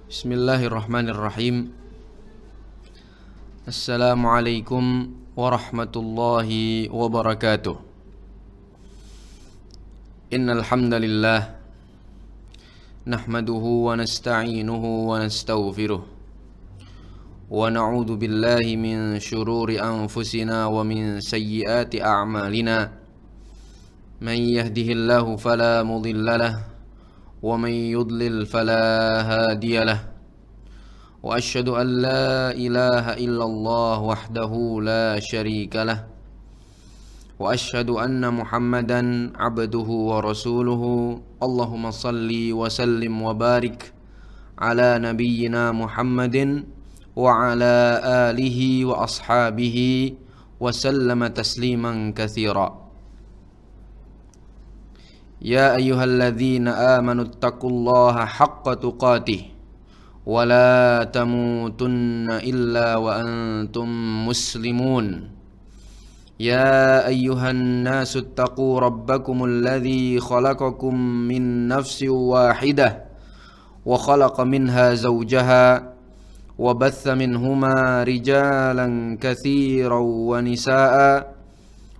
Bismillahirrahmanirrahim. Assalamualaikum warahmatullahi wabarakatuh. Innal hamdalillah nahmaduhu wa nasta'inuhu wa nastaghfiruh wa na'udzu billahi min shururi anfusina wa min sayyiati a'malina. Man yahdihillahu fala mudilla lahu ومن يضلل فلا هادي له وأشهد أن لا إله إلا الله وحده لا شريك له وأشهد أن محمدا عبده ورسوله اللهم صل وسلم وبارك على نبينا محمد وعلى آله وأصحابه وسلم تسليما كثيرا. يا أيها الذين آمنوا اتقوا الله حق تقاته ولا تموتن إلا وأنتم مسلمون. يا أيها الناس اتقوا ربكم الذي خلقكم من نفس واحدة وخلق منها زوجها وبث منهما رجالا كثيرا ونساء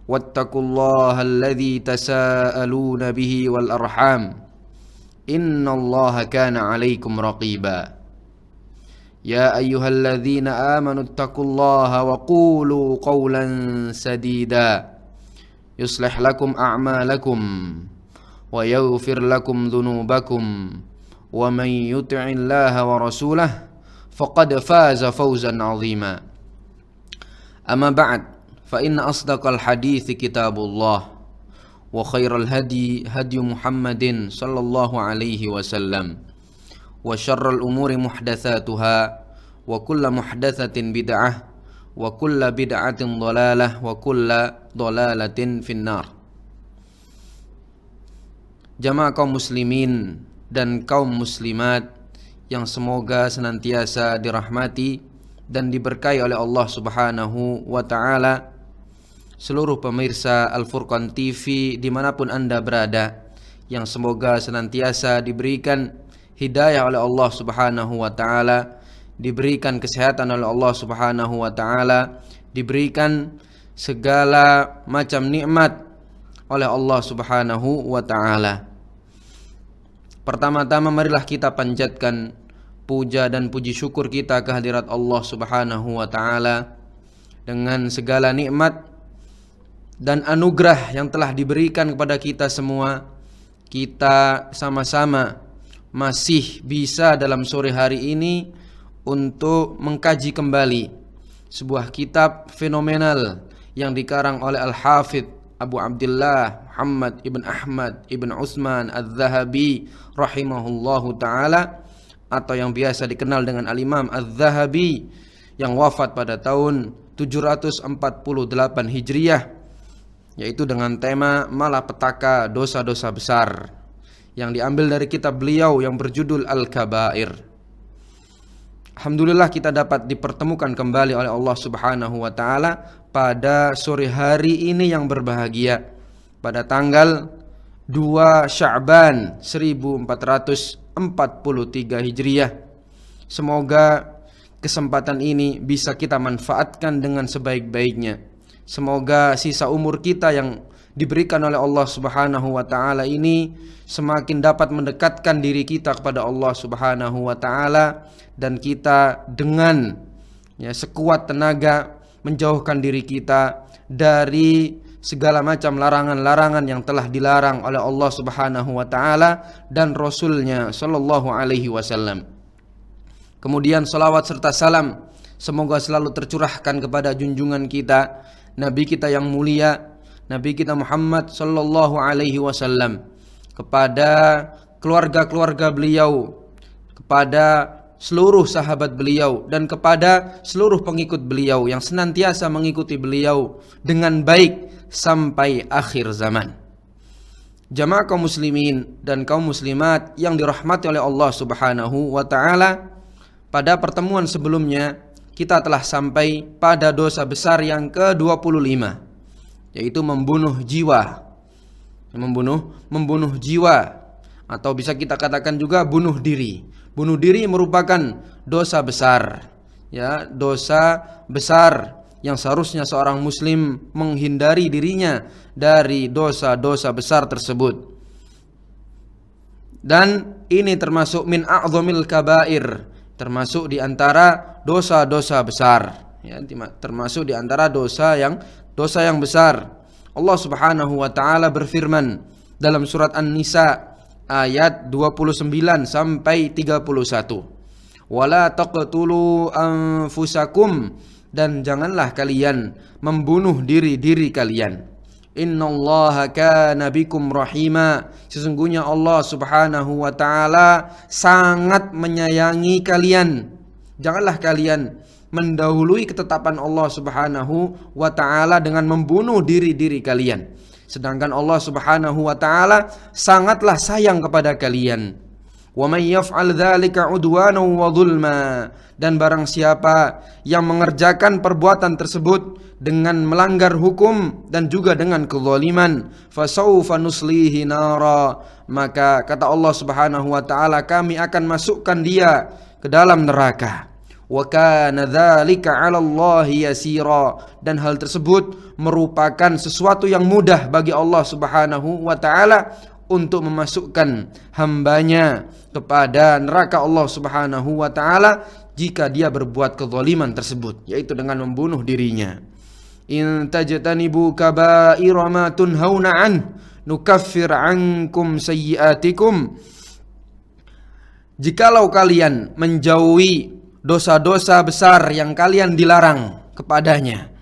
واتقوا الله الذي تساءلون به والأرحام إن الله كان عليكم رقيبا. يا أيها الذين آمنوا اتقوا الله وقولوا قولا سديدا يصلح لكم أعمالكم ويغفر لكم ذنوبكم ومن يطع الله ورسوله فقد فاز فوزا عظيما. أما بعد فإن أصدق الحديث كتاب الله وخير الهدي هدي محمد صلى الله عليه وسلم وشر الأمور محدثاتها وكل محدثة بدعة وكل بدعة ضلالة وكل ضلالة في النار. Jamaah kaum muslimin dan kaum muslimat yang semoga senantiasa dirahmati dan diberkahi oleh Allah Subhanahu wa ta'ala, seluruh pemirsa Al-Furqan TV dimanapun Anda berada, yang semoga senantiasa diberikan hidayah oleh Allah Subhanahu wa ta'ala, diberikan kesehatan oleh Allah Subhanahu wa ta'ala, diberikan segala macam nikmat oleh Allah Subhanahu wa ta'ala. Pertama-tama marilah kita panjatkan puja dan puji syukur kita kehadirat Allah Subhanahu wa ta'ala dengan segala nikmat dan anugerah yang telah diberikan kepada kita semua. Kita sama-sama masih bisa dalam sore hari ini untuk mengkaji kembali sebuah kitab fenomenal yang dikarang oleh Al-Hafidh Abu Abdullah Muhammad ibn Ahmad ibn Utsman Az-Zahabi rahimahullahu ta'ala, atau yang biasa dikenal dengan Al-Imam Az-Zahabi, yang wafat pada tahun 748 Hijriah, yaitu dengan tema malapetaka dosa-dosa besar, yang diambil dari kitab beliau yang berjudul Al-Kabair. Alhamdulillah kita dapat dipertemukan kembali oleh Allah Subhanahu wa ta'ala pada sore hari ini yang berbahagia, pada tanggal 2 Sya'ban 1443 Hijriah. Semoga kesempatan ini bisa kita manfaatkan dengan sebaik-baiknya. Semoga sisa umur kita yang diberikan oleh Allah Subhanahu wa ta'ala ini semakin dapat mendekatkan diri kita kepada Allah Subhanahu wa ta'ala, dan kita dengan sekuat tenaga menjauhkan diri kita dari segala macam larangan-larangan yang telah dilarang oleh Allah Subhanahu wa ta'ala dan Rasulnya sallallahu alaihi wasallam. Kemudian salawat serta salam semoga selalu tercurahkan kepada junjungan kita, Nabi kita yang mulia, Nabi kita Muhammad sallallahu alaihi wasallam, kepada keluarga-keluarga beliau, kepada seluruh sahabat beliau, dan kepada seluruh pengikut beliau yang senantiasa mengikuti beliau dengan baik sampai akhir zaman. Jamaah kaum muslimin dan kaum muslimat yang dirahmati oleh Allah Subhanahu wa ta'ala, pada pertemuan sebelumnya kita telah sampai pada dosa besar yang ke-25, yaitu membunuh jiwa. Membunuh jiwa atau bisa kita katakan juga bunuh diri. Bunuh diri merupakan dosa besar, ya, dosa besar yang seharusnya seorang muslim menghindari dirinya dari dosa-dosa besar tersebut. Dan ini termasuk min a'zamil kabair, termasuk di antara dosa-dosa besar, ya, termasuk di antara dosa yang besar. Allah Subhanahu wa taala berfirman dalam surat An-Nisa ayat 29 sampai 31. Wala taqtulu anfusakum, dan janganlah kalian membunuh diri-diri kalian. Innallaha kana bikum rahima, sesungguhnya Allah Subhanahu wa taala sangat menyayangi kalian. Janganlah kalian mendahului ketetapan Allah Subhanahu wa taala dengan membunuh diri-diri kalian, sedangkan Allah Subhanahu wa taala sangatlah sayang kepada kalian. Wa may yaf'al dzalika 'udwanan wa dzulma, dan barang siapa yang mengerjakan perbuatan tersebut dengan melanggar hukum dan juga dengan kezaliman, fasaufa nuslihi nara, maka kata Allah Subhanahu wa taala, kami akan masukkan dia ke dalam neraka. Wa kana dzalika 'ala Allahi yasira, dan hal tersebut merupakan sesuatu yang mudah bagi Allah Subhanahu wa taala untuk memasukkan hambanya kepada neraka Allah Subhanahu wa taala jika dia berbuat kezaliman tersebut, yaitu dengan membunuh dirinya. In tajtanibu kaba'ira ma tunhauna an nukaffir ankum sayyi'atikum, jikalau kalian menjauhi dosa-dosa besar yang kalian dilarang kepadanya,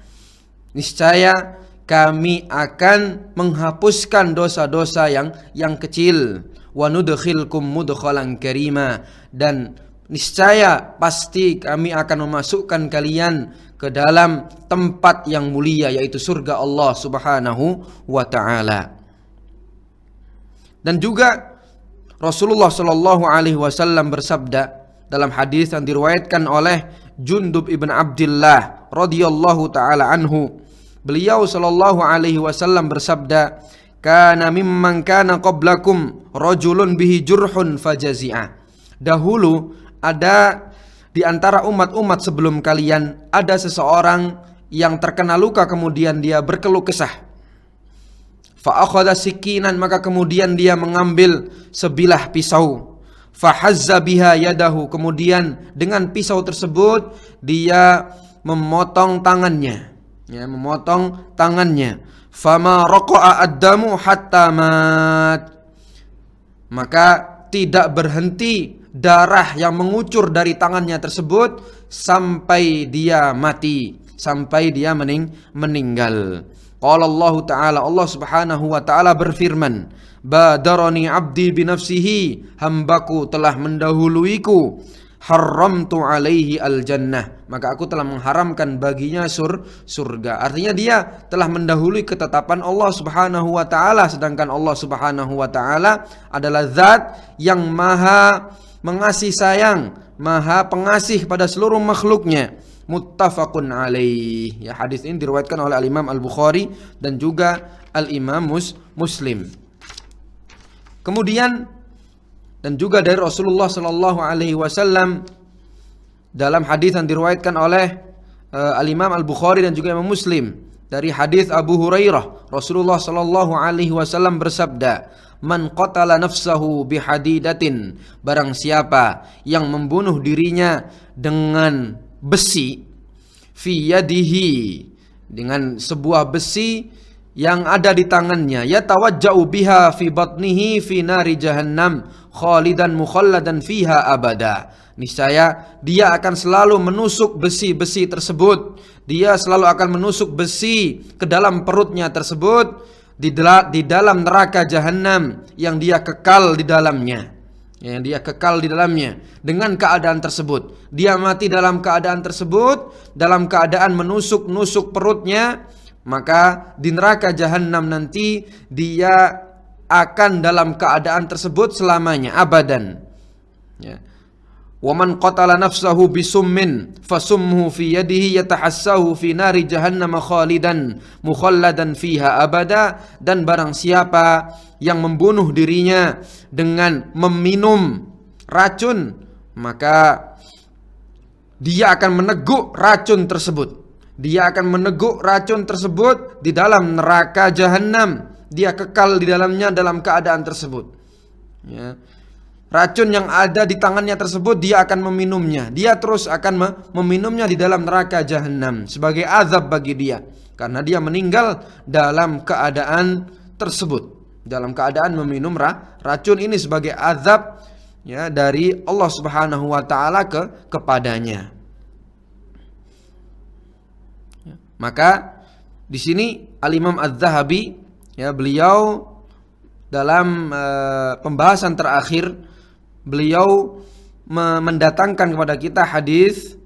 niscaya kami akan menghapuskan dosa-dosa yang kecil. Wa nudkhilkum mudkhalan karima, dan niscaya pasti kami akan memasukkan kalian ke dalam tempat yang mulia, yaitu surga Allah Subhanahu wa taala. Dan juga Rasulullah sallallahu alaihi wasallam bersabda dalam hadis yang diriwayatkan oleh Jundub ibn Abdullah radhiyallahu taala anhu, beliau sallallahu alaihi wasallam bersabda, kana mimman kana qablakum rajulun bihi jurhun fajazi'a. Dahulu ada di antara umat-umat sebelum kalian ada seseorang yang terkena luka, kemudian dia berkeluh kesah. Fa akhadha sikinan, maka kemudian dia mengambil sebilah pisau. Fa hazza biha yadahu, kemudian dengan pisau tersebut dia memotong tangannya. Ya, memotong tangannya. Fama raqa'a ad-damu hatta mat, maka tidak berhenti darah yang mengucur dari tangannya tersebut sampai dia mati, sampai dia meninggal. Qala Allah Ta'ala, Allah Subhanahu wa taala berfirman, badarani abdi binafsihi, hambaku telah mendahuluiku, haramtu alaihi al-jannah, maka aku telah mengharamkan baginya surga. Artinya dia telah mendahului ketetapan Allah Subhanahu wa taala, sedangkan Allah Subhanahu wa taala adalah zat yang maha mengasih sayang, maha pengasih pada seluruh makhluknya. Muttafaqun alaih. Ya, hadis ini diriwayatkan oleh Al-Imam Al-Bukhari dan juga Al-Imam Muslim. Kemudian dan juga dari Rasulullah sallallahu alaihi wasallam dalam hadis yang diriwayatkan oleh Al-Imam Al-Bukhari dan juga Imam Muslim dari hadis Abu Hurairah, Rasulullah sallallahu alaihi wasallam bersabda, man qatala nafsahu bihadidatin, barang siapa yang membunuh dirinya dengan besi, fi yadihi, dengan sebuah besi yang ada di tangannya, yatawajja'u biha fi batnihi fi nari jahannam khalidan mukhalladan fiha abada, niscaya dia akan selalu menusuk besi-besi tersebut, dia selalu akan menusuk besi ke dalam perutnya tersebut di dalam neraka jahannam yang dia kekal di dalamnya. Yang dia kekal di dalamnya. Dengan keadaan tersebut dia mati dalam keadaan tersebut, dalam keadaan menusuk-nusuk perutnya, maka di neraka jahannam nanti dia akan dalam keadaan tersebut selamanya, abadan. Ya. Wa man qatala nafsahu bisummin fasummuhu fi yadihi yatahassahu fi nari jahannam khalidan mukhalladan fiha abada. Dan barang siapa yang membunuh dirinya dengan meminum racun, maka dia akan meneguk racun tersebut. Dia akan meneguk racun tersebut di dalam neraka jahanam. Dia kekal di dalamnya dalam keadaan tersebut. Ya. Racun yang ada di tangannya tersebut dia akan meminumnya. Dia terus akan meminumnya di dalam neraka jahanam sebagai azab bagi dia, karena dia meninggal dalam keadaan tersebut, dalam keadaan meminum racun ini sebagai azab, ya, dari Allah Subhanahu wa taala kepadanya. Maka di sini Al-Imam Az-Zahabi, ya, beliau dalam pembahasan terakhir beliau mendatangkan kepada kita hadis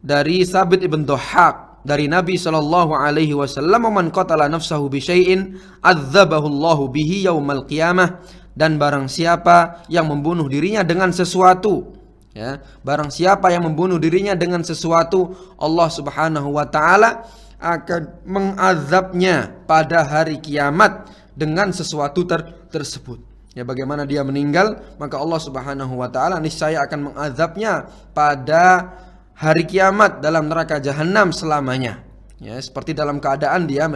dari Thabit ibn Dhahhak dari Nabi sallallahu alaihi wasallam, "Man qatala nafsahu bi syai'in adzabahu Allahu bihi yaumal qiyamah." Dan barang siapa yang membunuh dirinya dengan sesuatu, ya, barang siapa yang membunuh dirinya dengan sesuatu, Allah Subhanahu wa taala akan mengazabnya pada hari kiamat dengan sesuatu tersebut. Ya, bagaimana dia meninggal, maka Allah Subhanahu wa taala niscaya akan mengazabnya pada hari kiamat dalam neraka jahanam selamanya. Ya, seperti dalam keadaan dia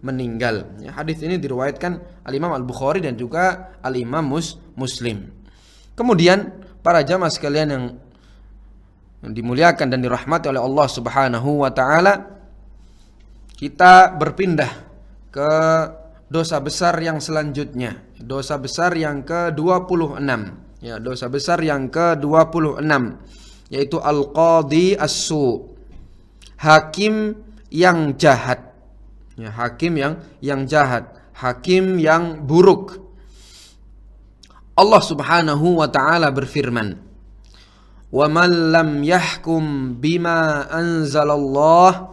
meninggal. Ya, hadis ini diriwayatkan Al-Imam Al-Bukhari dan juga Al-Imam Muslim. Kemudian para jamaah sekalian yang dimuliakan dan dirahmati oleh Allah Subhanahu wa taala, kita berpindah ke dosa besar yang selanjutnya, dosa besar yang ke-26. Ya, dosa besar yang ke-26 yaitu al-qadhi as-su, hakim yang jahat. Ya, hakim yang jahat, hakim yang buruk. Allah Subhanahu wa taala berfirman, "Wa man lam yahkum bima anzalallah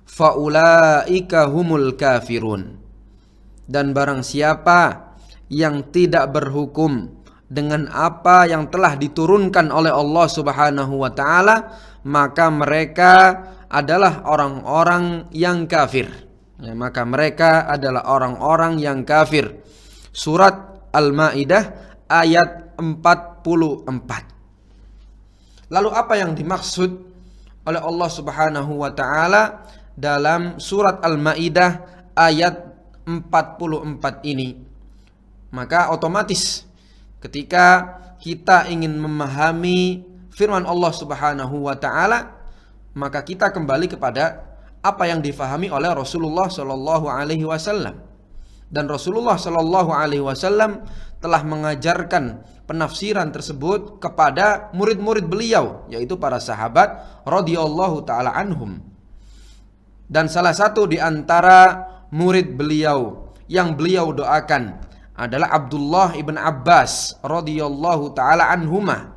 fa ulaika humul kafirun." Dan barang siapa yang tidak berhukum dengan apa yang telah diturunkan oleh Allah Subhanahu wa taala, maka mereka adalah orang-orang yang kafir. Ya, maka mereka adalah orang-orang yang kafir. Surat Al-Maidah ayat 44. Lalu apa yang dimaksud oleh Allah Subhanahu wa taala dalam surat Al-Maidah ayat 44 ini? Maka otomatis ketika kita ingin memahami firman Allah Subhanahu wa taala, maka kita kembali kepada apa yang difahami oleh Rasulullah sallallahu alaihi wasallam. Dan Rasulullah sallallahu alaihi wasallam telah mengajarkan penafsiran tersebut kepada murid-murid beliau, yaitu para sahabat radhiyallahu taala anhum. Dan salah satu di antara murid beliau yang beliau doakan adalah Abdullah ibn Abbas radhiyallahu taala anhuma,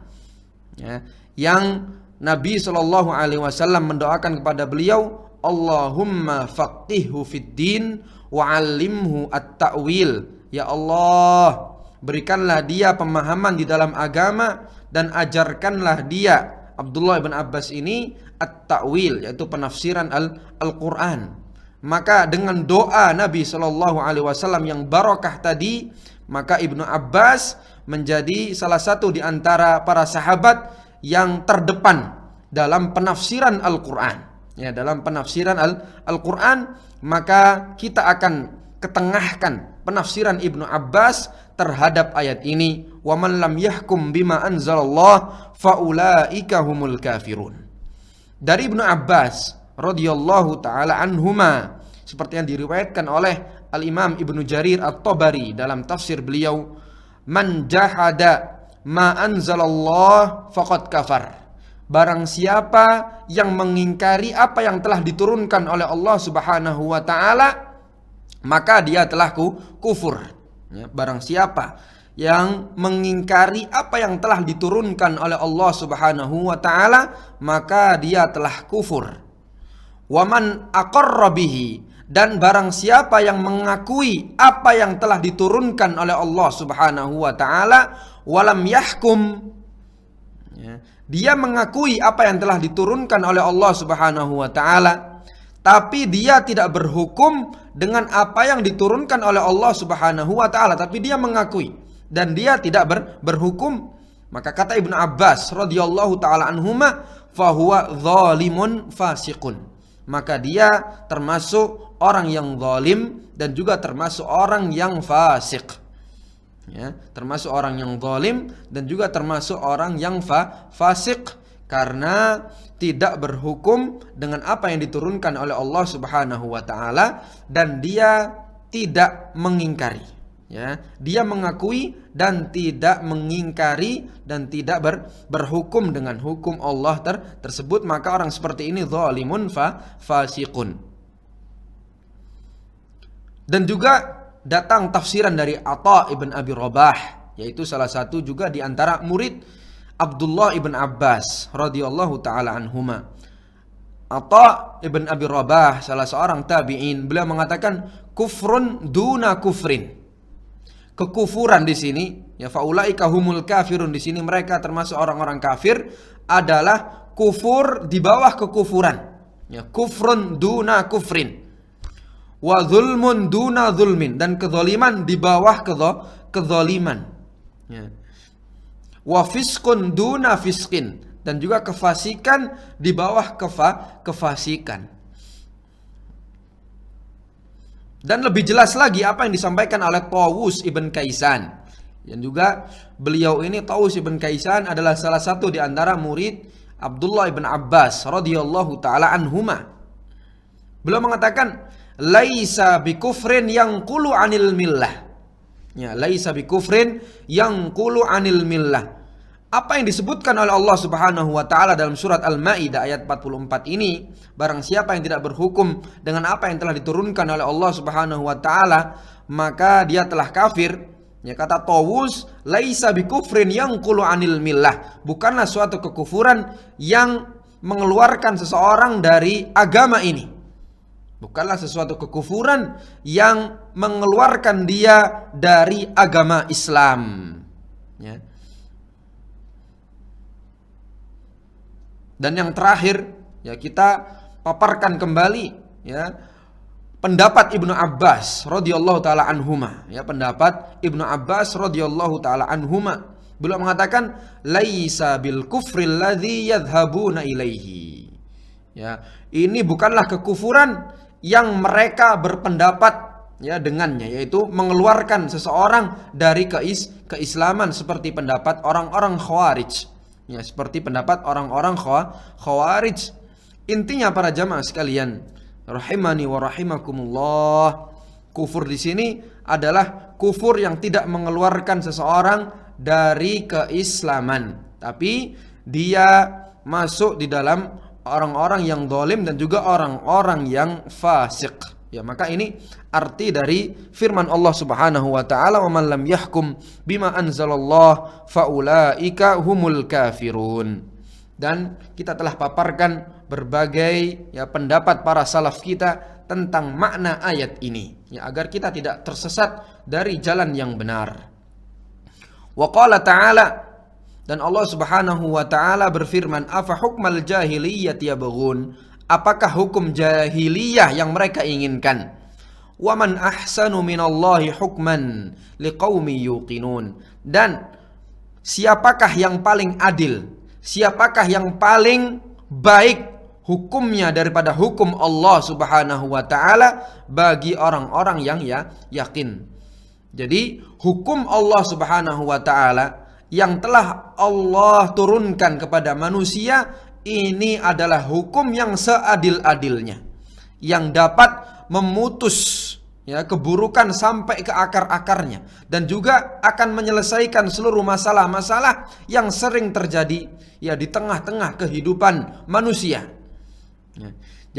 ya, yang Nabi sallallahu alaihi wasallam mendoakan kepada beliau, Allahumma faqihhu fid din wa 'allimhu at-ta'wil. Ya Allah, berikanlah dia pemahaman di dalam agama dan ajarkanlah dia, Abdullah ibn Abbas ini, at-ta'wil, yaitu penafsiran Al-Qur'an. Maka dengan doa Nabi sallallahu alaihi wasallam yang barakah tadi, maka Ibnu Abbas menjadi salah satu di antara para sahabat yang terdepan dalam penafsiran Al-Qur'an. Ya, dalam penafsiran Al-Qur'an, maka kita akan ketengahkan penafsiran Ibnu Abbas terhadap ayat ini, wa man lam yahkum bima anzalallah faulaika humul kafirun. Dari Ibnu Abbas radhiyallahu taala anhuma, seperti yang diriwayatkan oleh Al-Imam Ibnu Jarir At-Tabari dalam tafsir beliau, man jahada ma anzalallah faqad kafar. Barang siapa yang mengingkari apa yang telah diturunkan oleh Allah Subhanahu wa taala, maka dia telah kufur. Ya, barang siapa yang mengingkari apa yang telah diturunkan oleh Allah Subhanahu wa taala, maka dia telah kufur. Waman aqarra bihi, dan barang siapa yang mengakui apa yang telah diturunkan oleh Allah Subhanahu wa taala, walam yahkum, Ya. Dia mengakui apa yang telah diturunkan oleh Allah Subhanahu wa taala, tapi dia tidak berhukum dengan apa yang diturunkan oleh Allah Subhanahu wa taala, tapi dia mengakui dan dia tidak berhukum. Maka kata Ibnu Abbas radhiyallahu taala anhuma, fahuwa zalimun fasiqun. Maka dia termasuk orang yang zalim dan juga termasuk orang yang fasik. Ya, termasuk orang yang zalim dan juga termasuk orang yang fasik karena tidak berhukum dengan apa yang diturunkan oleh Allah Subhanahu wa taala dan dia tidak mengingkari. Ya, dia mengakui dan tidak mengingkari dan tidak berhukum dengan hukum Allah tersebut, maka orang seperti ini zalimun fasiqun. Dan juga datang tafsiran dari Atha ibn Abi Rabah, yaitu salah satu juga di antara murid Abdullah ibn Abbas radhiyallahu taala anhuma. Atha ibn Abi Rabah salah seorang tabi'in, beliau mengatakan kufrun duna kufrin. Kekufuran di sini, ya faulaika humul kafirun, di sini mereka termasuk orang-orang kafir, adalah kufur di bawah kekufuran. Ya, kufrun duna kufrin. Wa zulmun duna zulmin, dan kezaliman di bawah kezaliman. Ya. Wa fiskun duna fiskin, dan juga kefasikan di bawah kefasikan. Dan lebih jelas lagi apa yang disampaikan oleh Tawus ibn Kaisan. Dan juga beliau ini, Tawus ibn Kaisan, adalah salah satu di antara murid Abdullah ibn Abbas radhiyallahu taala anhuma. Beliau mengatakan, laisa bikufrin yanqulu anil millah. Ya, laisa bikufrin yanqulu anil millah. Apa yang disebutkan oleh Allah Subhanahu wa taala dalam surat Al-Maidah ayat 44 ini, barang siapa yang tidak berhukum dengan apa yang telah diturunkan oleh Allah Subhanahu wa taala, maka dia telah kafir. Ya, kata Tawus, laisa bikufrin yanqulu anil millah, bukanlah suatu kekufuran yang mengeluarkan seseorang dari agama ini. Bukanlah sesuatu kekufuran yang mengeluarkan dia dari agama Islam. Ya. Dan yang terakhir, ya kita paparkan kembali, ya, pendapat Ibnu Abbas radhiyallahu taala anhuma, ya, pendapat Ibnu Abbas radhiyallahu taala anhuma. Beliau mengatakan, laisa bil kufril ladzi yadhhabuna ilaihi. Ya, ini bukanlah kekufuran yang mereka berpendapat, ya, dengannya, yaitu mengeluarkan seseorang dari keislaman seperti pendapat orang-orang Khawarij. Ya, seperti pendapat orang-orang Khawarij. Intinya para jamaah sekalian, rahimani wa rahimakumullah, kufur di sini adalah kufur yang tidak mengeluarkan seseorang dari keislaman, tapi dia masuk di dalam orang-orang yang zalim dan juga orang-orang yang fasik. Ya, maka ini arti dari firman Allah Subhanahu wa taala, "Wa man lam yahkum bima anzalallah faulaika humul kafirun." Dan kita telah paparkan berbagai, ya, pendapat para salaf kita tentang makna ayat ini, ya, agar kita tidak tersesat dari jalan yang benar. Wa qala ta'ala, dan Allah Subhanahu wa taala berfirman, "Afa hukmal jahiliyyati yabghun?" Apakah hukum jahiliyah yang mereka inginkan? Wa man ahsanu minallahi hukman liqaumi yuqinun. Dan siapakah yang paling adil? Siapakah yang paling baik hukumnya daripada hukum Allah Subhanahu wa taala bagi orang-orang yang yakin? Jadi hukum Allah Subhanahu wa taala yang telah Allah turunkan kepada manusia, ini adalah hukum yang seadil-adilnya, yang dapat memutus, ya, keburukan sampai ke akar-akarnya, dan juga akan menyelesaikan seluruh masalah-masalah yang sering terjadi, ya, di tengah-tengah kehidupan manusia. Ya.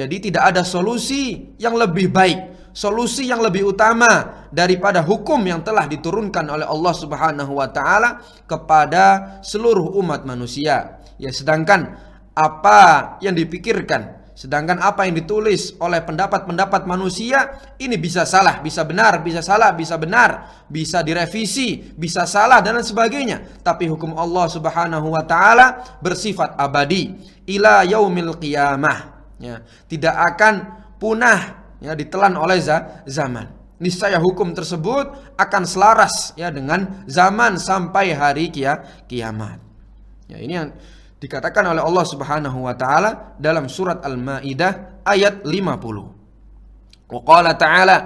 Jadi tidak ada solusi yang lebih baik, solusi yang lebih utama daripada hukum yang telah diturunkan oleh Allah Subhanahu wa taala kepada seluruh umat manusia. Ya, sedangkan apa yang dipikirkan Sedangkan apa yang ditulis oleh pendapat-pendapat manusia ini bisa salah, bisa benar, bisa salah, bisa benar, bisa direvisi, bisa salah dan lain sebagainya. Tapi hukum Allah Subhanahu wa taala bersifat abadi ila yaumil qiyamah. Ya, tidak akan punah, ya, ditelan oleh zaman. Niscaya hukum tersebut akan selaras, ya, dengan zaman sampai hari kiamat. Ya, ini yang dikatakan oleh Allah Subhanahu wa taala dalam surat Al-Maidah ayat 50. Wa qala ta'ala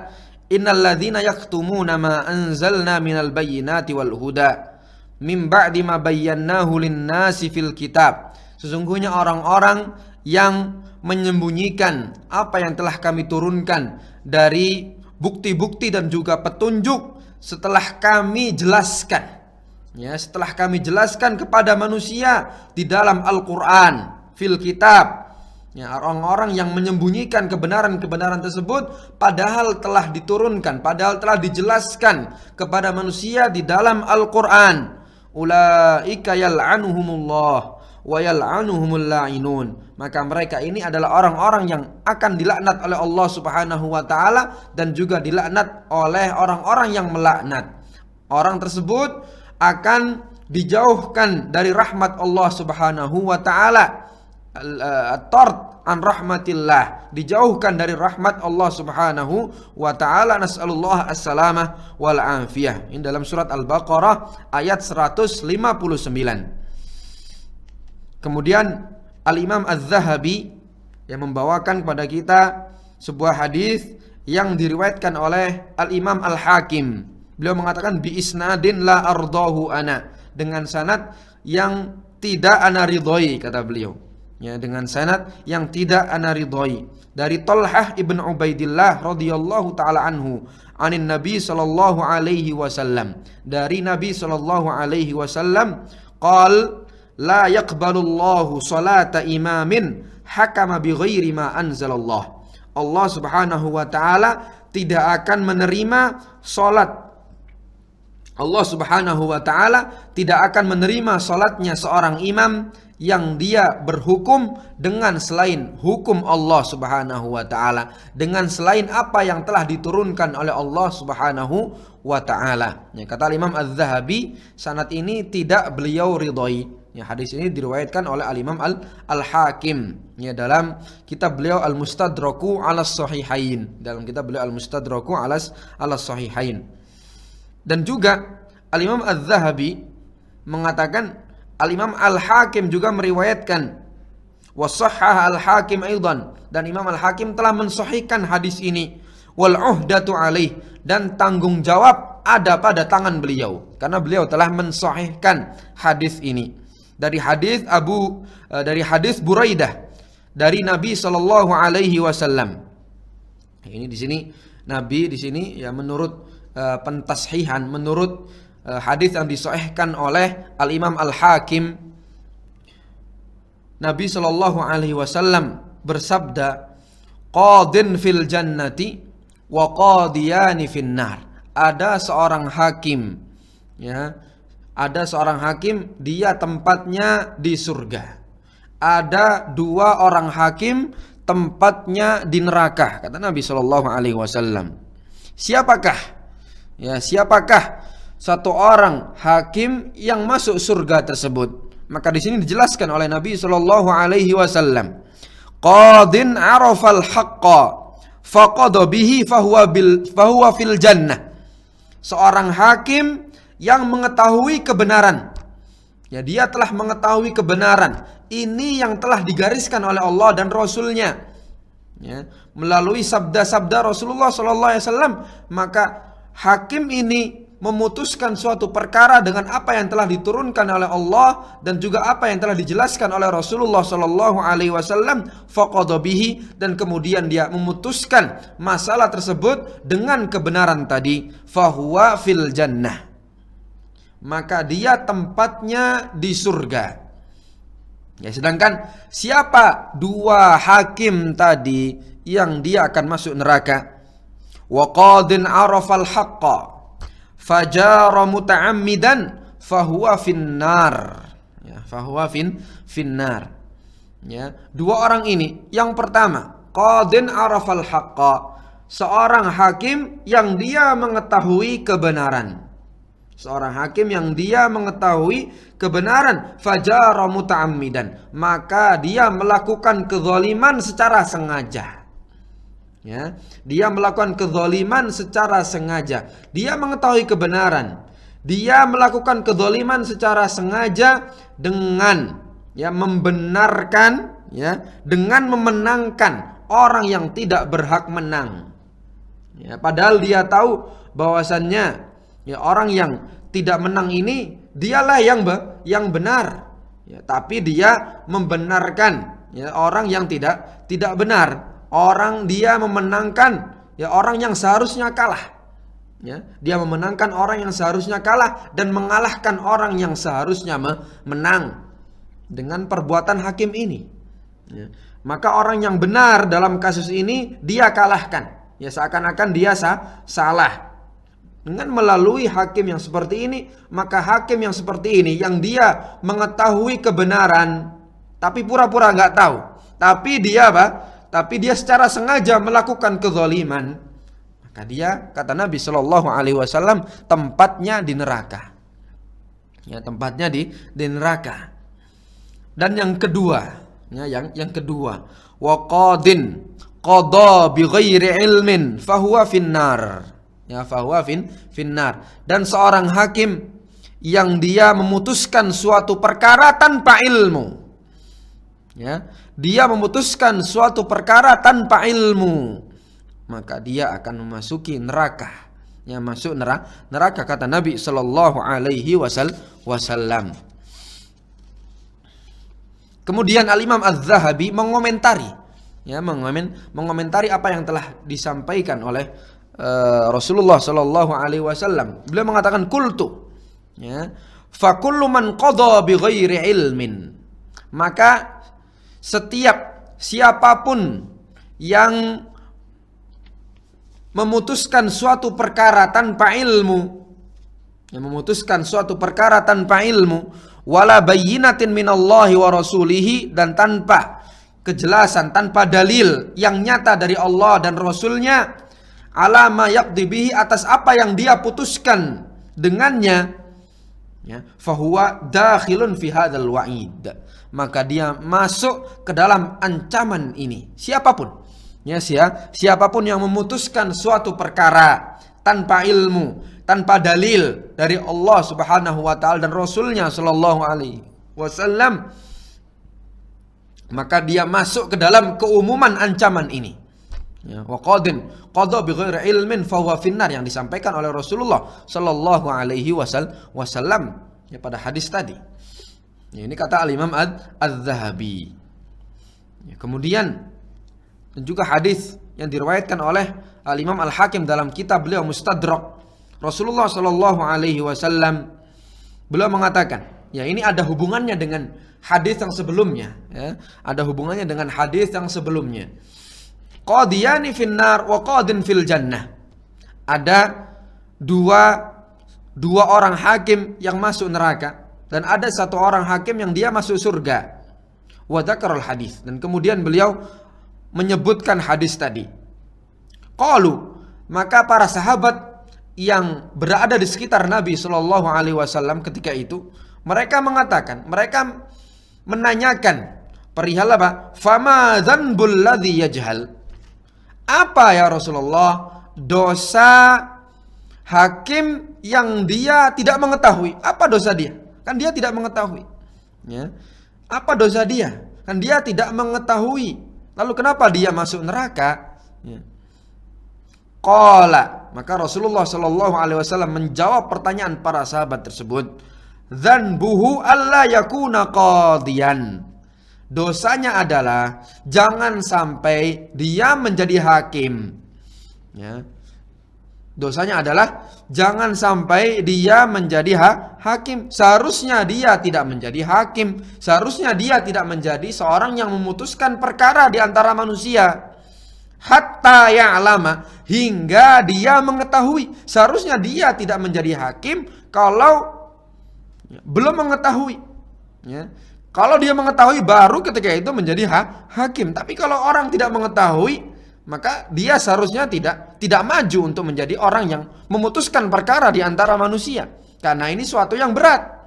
innal ladzina yaktumuna ma anzalna minal bayyinati wal huda min ba'di ma bayyanahu lin-nasi fil kitab. Sesungguhnya orang-orang yang menyembunyikan apa yang telah kami turunkan dari bukti-bukti dan juga petunjuk setelah kami jelaskan. Ya, setelah kami jelaskan kepada manusia di dalam Al-Quran, fil kitab. Ya, orang-orang yang menyembunyikan kebenaran-kebenaran tersebut padahal telah diturunkan, padahal telah dijelaskan kepada manusia di dalam Al-Quran. Ulaika yal'anuhumullah wa yal'anuhumul la'inun. Maka mereka ini adalah orang-orang yang akan dilaknat oleh Allah Subhanahu wa taala dan juga dilaknat oleh orang-orang yang melaknat. Orang tersebut akan dijauhkan dari rahmat Allah Subhanahu wa taala, at-tard an rahmatillah, dijauhkan dari rahmat Allah Subhanahu wa taala. Nas'alullah as-salamah wal afiyah. Ini dalam surat Al-Baqarah ayat 159. Kemudian Al-Imam Az-Zahabi yang membawakan kepada kita sebuah hadis yang diriwayatkan oleh Al-Imam Al-Hakim. Beliau mengatakan bi isnadin la ardahu ana, dengan sanad yang tidak ana ridhoi, kata beliau. Ya, dengan sanad yang tidak ana ridhoi, dari Talhah ibn Ubaidillah radhiyallahu taala anhu, anin Nabi sallallahu alaihi wasallam, dari Nabi sallallahu alaihi wasallam, qal la yaqbalullahu salata imamin hakama bi ghairi ma anzalallah. Allah Subhanahu wa taala tidak akan menerima salat, Allah Subhanahu wa taala tidak akan menerima salatnya seorang imam yang dia berhukum dengan selain hukum Allah Subhanahu wa taala, dengan selain apa yang telah diturunkan oleh Allah Subhanahu wa taala. Ya, kata Imam Az-Zahabi, sanad ini tidak beliau ridhoi. Ya, hadis ini diriwayatkan oleh Al-Imam Al-Hakim, ya, dalam kitab beliau Al-Mustadraku 'alas Sahihain, dalam kitab beliau Al-Mustadraku 'alas Sahihain. Dan juga Al-Imam Az-Zahabi mengatakan Al-Imam Al-Hakim juga meriwayatkan, wasahhah Al-Hakim aidan, dan Imam Al-Hakim telah mensahihkan hadis ini, wal uhdatu alaih, dan tanggung jawab ada pada tangan beliau karena beliau telah mensahihkan hadis ini dari hadis Buraidah dari Nabi sallallahu alaihi wasallam. Ini di sini Nabi di sini, ya, menurut pentashihan, menurut hadis yang disahihkan oleh Al-Imam Al-Hakim, Nabi sallallahu alaihi wasallam bersabda, qadin fil jannati wa qadiyani fin nar. Ada seorang hakim, ya, ada seorang hakim, dia tempatnya di surga. Ada dua orang hakim, tempatnya di neraka, kata Nabi sallallahu alaihi wasallam. Siapakah? Ya, siapakah satu orang hakim yang masuk surga tersebut? Maka di sini dijelaskan oleh Nabi sallallahu alaihi wasallam, qadin arafal haqqa faqada bihi fahuwa fil jannah. Seorang hakim yang mengetahui kebenaran. Ya, dia telah mengetahui kebenaran. Ini yang telah digariskan oleh Allah dan Rasulnya. Ya, melalui sabda-sabda Rasulullah sallallahu alaihi wasallam, maka hakim ini memutuskan suatu perkara dengan apa yang telah diturunkan oleh Allah dan juga apa yang telah dijelaskan oleh Rasulullah sallallahu alaihi wasallam, faqada bihi, dan kemudian dia memutuskan masalah tersebut dengan kebenaran tadi, fahuwa fil jannah, maka dia tempatnya di surga. Ya, sedangkan siapa dua hakim tadi yang dia akan masuk neraka? Wa qadin arafal haqqa fajara muta'ammidan fahuwa finnar. Ya, fahuwa finnar. Ya, dua orang ini, yang pertama, qadin arafal haqqa, seorang hakim yang dia mengetahui kebenaran. Seorang hakim yang dia mengetahui kebenaran, fajara muta'ammidan, maka dia melakukan kezaliman secara sengaja. Ya, dia melakukan kezaliman secara sengaja. Dia mengetahui kebenaran, dia melakukan kezaliman secara sengaja dengan membenarkan, dengan memenangkan orang yang tidak berhak menang. Padahal dia tahu bahwasannya orang yang tidak menang ini dialah yang benar. Tapi dia membenarkan orang yang tidak benar. Dia memenangkan orang yang seharusnya kalah. Dia memenangkan orang yang seharusnya kalah dan mengalahkan orang yang seharusnya menang dengan perbuatan hakim ini. Maka orang yang benar dalam kasus ini dia kalahkan. Seakan-akan dia salah. Dengan melalui hakim yang seperti ini, maka hakim yang seperti ini yang dia mengetahui kebenaran tapi pura-pura nggak tahu, tapi dia secara sengaja melakukan kezaliman, maka dia, kata Nabi Shallallahu Alaihi Wasallam, tempatnya di neraka. Tempatnya di neraka. Dan yang kedua, yang kedua, waqadin qada bi ghairi ilmin fahuwa finnar. Fahuwa finnar. Dan seorang hakim yang dia memutuskan suatu perkara tanpa ilmu. Dia memutuskan suatu perkara tanpa ilmu, maka dia akan memasuki neraka. Masuk neraka, kata Nabi sallallahu alaihi wasallam. Kemudian Al-Imam Az-Zahabi mengomentari apa yang telah disampaikan oleh Rasulullah sallallahu alaihi wasallam. Beliau mengatakan qultu, fa kullu man qada bi ghairi ilmin, maka siapapun yang memutuskan suatu perkara tanpa ilmu, wala bayyinatin minallahi wa rasulihi, dan tanpa kejelasan, tanpa dalil yang nyata dari Allah dan Rasulnya, ala ma yaqdi bihi, atas apa yang dia putuskan dengannya, fahuwa dakhilun fi hadzal wa'id, maka dia masuk ke dalam ancaman ini. Siapapun yang memutuskan suatu perkara tanpa ilmu, tanpa dalil dari Allah Subhanahu wa taala dan Rasulnya sallallahu alaihi wasallam, maka dia masuk ke dalam keumuman ancaman ini. Wa qada bi ghairi ilmin fa huwa finnar, yang disampaikan oleh Rasulullah sallallahu alaihi wasallam pada hadis tadi. Ini kata Al-Imam Az-Zahabi. Kemudian juga hadis yang diriwayatkan oleh Al-Imam Al-Hakim dalam kitab beliau Mustadrak, Rasulullah sallallahu alaihi wasallam beliau mengatakan, ini ada hubungannya dengan hadis yang sebelumnya, ada hubungannya dengan hadis yang sebelumnya. Qadiyani finnar wa qadin fil jannah. Ada dua orang hakim yang masuk neraka, dan ada satu orang hakim yang dia masuk surga. Wa dzakarul hadis, dan kemudian beliau menyebutkan hadis tadi. Qalu, maka para sahabat yang berada di sekitar Nabi sallallahu alaihi wasallam ketika itu, mereka menanyakan perihal apa? Fama dzanbul ladzi yajhal. Apa ya Rasulullah dosa hakim yang dia tidak mengetahui? Apa dosa dia? Kan dia tidak mengetahui. Apa dosa dia? Kan dia tidak mengetahui. Lalu kenapa dia masuk neraka? Qala, maka Rasulullah sallallahu alaihi wasallam menjawab pertanyaan para sahabat tersebut. Dzanbuhu alla yakuna qadiyan. Dosanya adalah jangan sampai dia menjadi hakim. Dosanya adalah jangan sampai dia menjadi hakim. Seharusnya dia tidak menjadi hakim. Seharusnya dia tidak menjadi seorang yang memutuskan perkara di antara manusia. Hatta ya'lama, hingga dia mengetahui. Seharusnya dia tidak menjadi hakim kalau belum mengetahui. Kalau dia mengetahui baru ketika itu menjadi hakim. Tapi kalau orang tidak mengetahui, maka dia seharusnya tidak maju untuk menjadi orang yang memutuskan perkara di antara manusia. Karena ini suatu yang berat.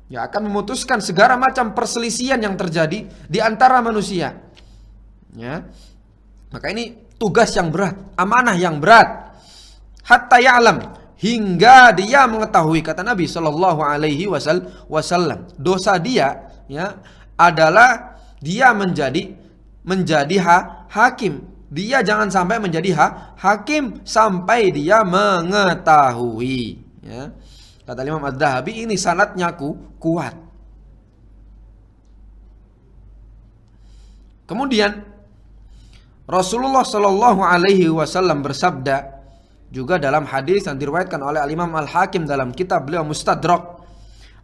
Ya, akan memutuskan segala macam perselisihan yang terjadi di antara manusia. Ya. Maka ini tugas yang berat, amanah yang berat. Hatta ya'lam, hingga dia mengetahui, kata Nabi sallallahu alaihi wasallam, dosa dia ya adalah dia menjadi hakim. Dia jangan sampai menjadi hakim sampai dia mengetahui, ya. Kata Imam Az-Zahabi, ini sanadnya kuat. Kemudian Rasulullah Shallallahu Alaihi Wasallam bersabda juga dalam hadis yang diriwayatkan oleh Al-Imam Al-Hakim dalam kitab beliau Mustadrak,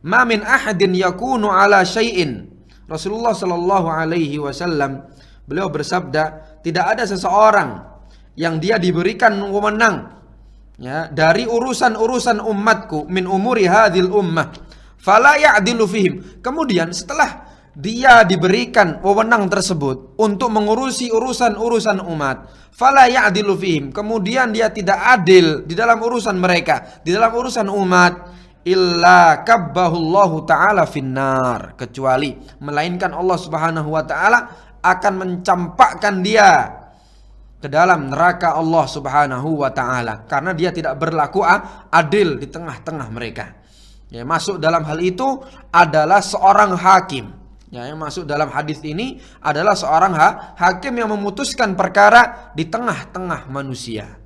"Ma min ahadin yakunu ala syai'in." Rasulullah Shallallahu Alaihi Wasallam beliau bersabda, tidak ada seseorang yang dia diberikan wewenang, ya, dari urusan-urusan umatku, min umuri hadhil ummah, fala ya'dilu fihim. Kemudian setelah dia diberikan wewenang tersebut untuk mengurusi urusan-urusan umat, fala ya'dilu fihim, kemudian dia tidak adil di dalam urusan mereka, di dalam urusan umat, illa kabbahullahu ta'ala finnar, kecuali melainkan Allah Subhanahu wa ta'ala akan mencampakkan dia ke dalam neraka Allah Subhanahu wa ta'ala, karena dia tidak berlaku adil di tengah-tengah mereka. Ya, masuk dalam hal itu adalah seorang hakim. Ya, yang masuk dalam hadis ini adalah seorang hakim yang memutuskan perkara di tengah-tengah manusia.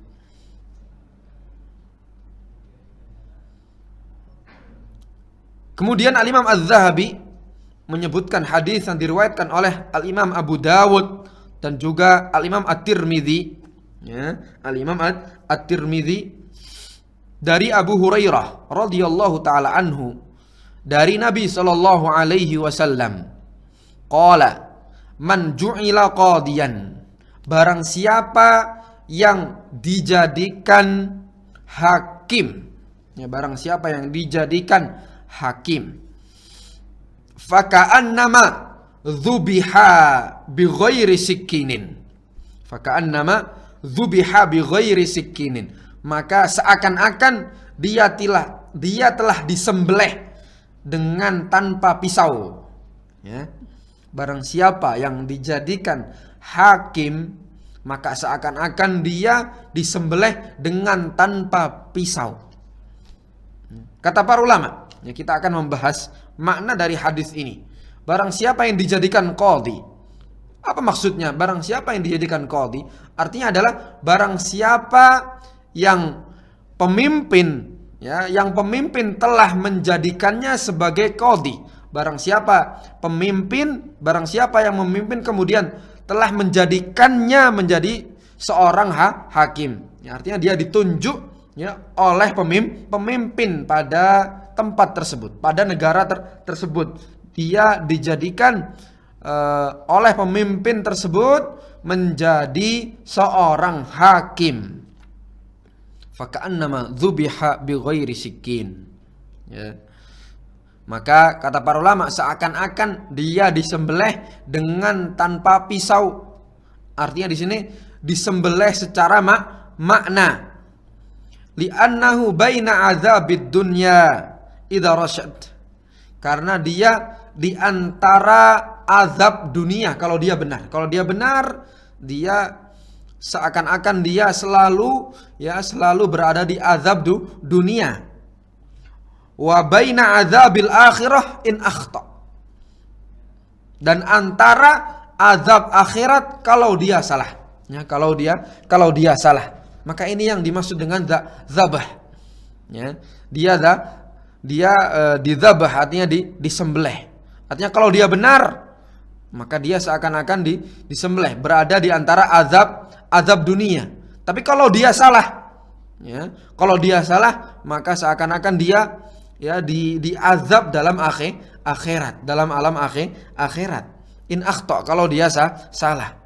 Kemudian Al-Imam Az-Zahabi menyebutkan hadis yang diriwayatkan oleh Al-Imam Abu Dawud dan juga Al-Imam At-Tirmidzi, ya, Al-Imam At-Tirmidzi dari Abu Hurairah radhiyallahu taala anhu, dari Nabi sallallahu alaihi wasallam, qala man ju'ila qadiyan, barang siapa yang dijadikan hakim, ya, barang siapa yang dijadikan hakim, faka'annama dzubiha bighairi sikinin, faka'annama dzubiha bighairi sikinin, maka seakan-akan dia telah disembelih dengan tanpa pisau, ya. Barang siapa yang dijadikan hakim, maka seakan-akan dia disembelih dengan tanpa pisau. Kata para ulama, ya, kita akan membahas makna dari hadis ini. Barang siapa yang dijadikan qadhi, apa maksudnya barang siapa yang dijadikan qadhi? Artinya adalah barang siapa yang pemimpin, ya, yang pemimpin telah menjadikannya sebagai qadhi. Barang siapa pemimpin, barang siapa yang memimpin kemudian telah menjadikannya menjadi seorang hakim. Ya, artinya dia ditunjuk, ya, oleh pemimpin pada tempat tersebut, pada negara tersebut. Dia dijadikan oleh pemimpin tersebut menjadi seorang hakim. Faka'annama dzubiha bighairi sikin, ya. Maka kata para ulama, seakan-akan dia disembelih dengan tanpa pisau. Artinya di sini disembelih secara makna. Li'annahu baina adzabid dunya idza rasyad. Karena dia di antara azab dunia kalau dia benar. Kalau dia benar, dia seakan-akan dia selalu berada di azab dunia. Wa baina azabil akhirah in akhta. Dan antara azab akhirat kalau dia salah. Ya, kalau dia salah. Maka ini yang dimaksud dengan zabah. Ya, dia dizabah, artinya disembelih. Artinya kalau dia benar, maka dia seakan-akan disembelih, berada di antara azab dunia. Tapi kalau dia salah, ya, kalau dia salah, maka seakan-akan dia, ya, diazab dalam akhirat, dalam alam akhirat. In akhta, kalau dia salah.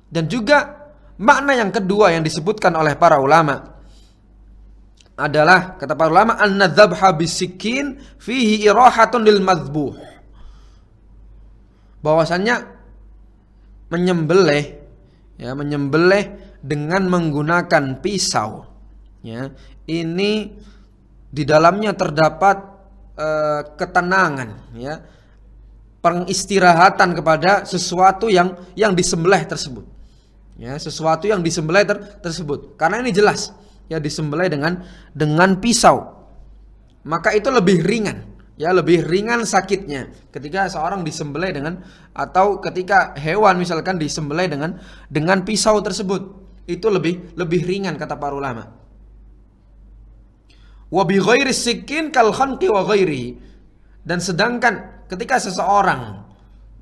Dan juga makna yang kedua yang disebutkan oleh para ulama adalah, kata para ulama, anna dzabha bisikin fihi irahatun lil madzbuh. bahwasannya menyembelih dengan menggunakan pisau, ya, ini di dalamnya terdapat ketenangan, ya, pengistirahatan kepada sesuatu yang disembelih tersebut, ya, sesuatu yang disembelih tersebut. Karena ini jelas, ya, disembelih dengan pisau, maka itu lebih ringan, ya, lebih ringan sakitnya ketika seorang disembelih dengan, atau ketika hewan misalkan disembelih dengan pisau tersebut, itu lebih ringan kata para ulama. Wa bi ghairi sikin kal khanqi wa ghairi. Dan sedangkan ketika seseorang,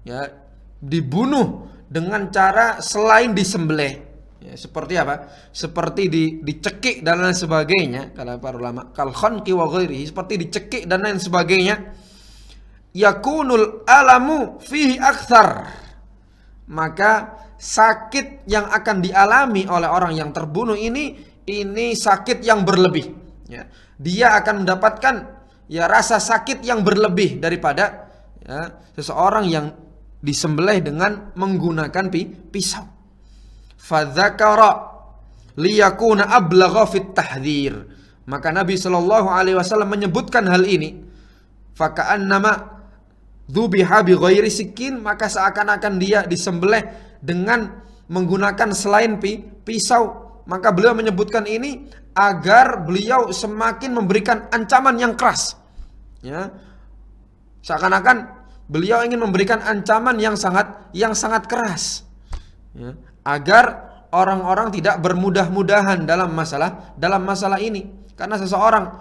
ya, dibunuh dengan cara selain disembelih, ya, seperti apa? Seperti dicekik dan lain sebagainya, kata para ulama, kal khanqi wa ghairi, seperti dicekik dan lain sebagainya, yakunul alamu fihi akthar, maka sakit yang akan dialami oleh orang yang terbunuh ini sakit yang berlebih, ya. Dia akan mendapatkan, ya, rasa sakit yang berlebih daripada, ya, seseorang yang disembelih dengan menggunakan pisau. Fadzakara liyakuna ablagha fit tahdhir. Maka Nabi sallallahu alaihi wasallam menyebutkan hal ini. Faka'annama dzubiha bi ghairi sikin, maka seakan-akan dia disembelih dengan menggunakan selain pisau. Maka beliau menyebutkan ini agar beliau semakin memberikan ancaman yang keras, ya. Seakan-akan beliau ingin memberikan ancaman yang sangat keras, ya, agar orang-orang tidak bermudah-mudahan dalam masalah ini. Karena seseorang